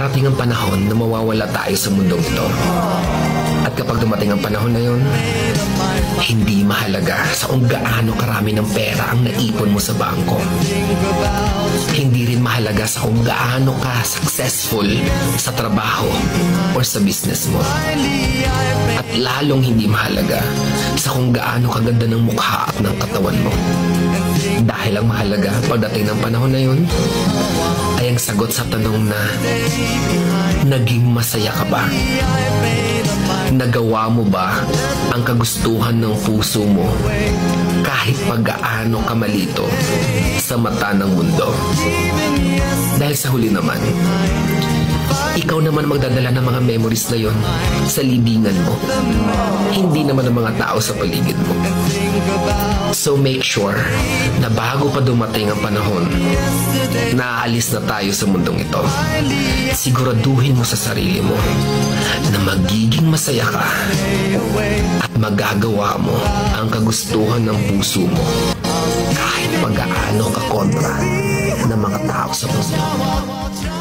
Darating ang panahon na mawawala tayo sa mundong ito. At kapag dumating ang panahon na yun, hindi mahalaga sa kung gaano karami ng pera ang naipon mo sa bangko. Hindi rin mahalaga sa kung gaano ka successful sa trabaho o sa business mo. At lalong hindi mahalaga sa kung gaano kaganda ng mukha at ng katawan mo. Dahil ang mahalaga pagdating ng panahon na yun ay ang sagot sa tanong na naging masaya ka ba? Nagawa mo ba ang kagustuhan ng puso mo kahit pag-gaano ka malito sa mata ng mundo? Dahil sa huli naman, ikaw naman magdadala ng mga memories na yon sa libingan mo. Hindi naman ang mga tao sa paligid mo. So make sure na bago pa dumating ang panahon na aalis na tayo sa mundong ito, siguraduhin mo sa sarili mo na magiging masaya ka at magagawa mo ang kagustuhan ng puso mo kahit pag-aano ka kontra ng mga tao sa mundo.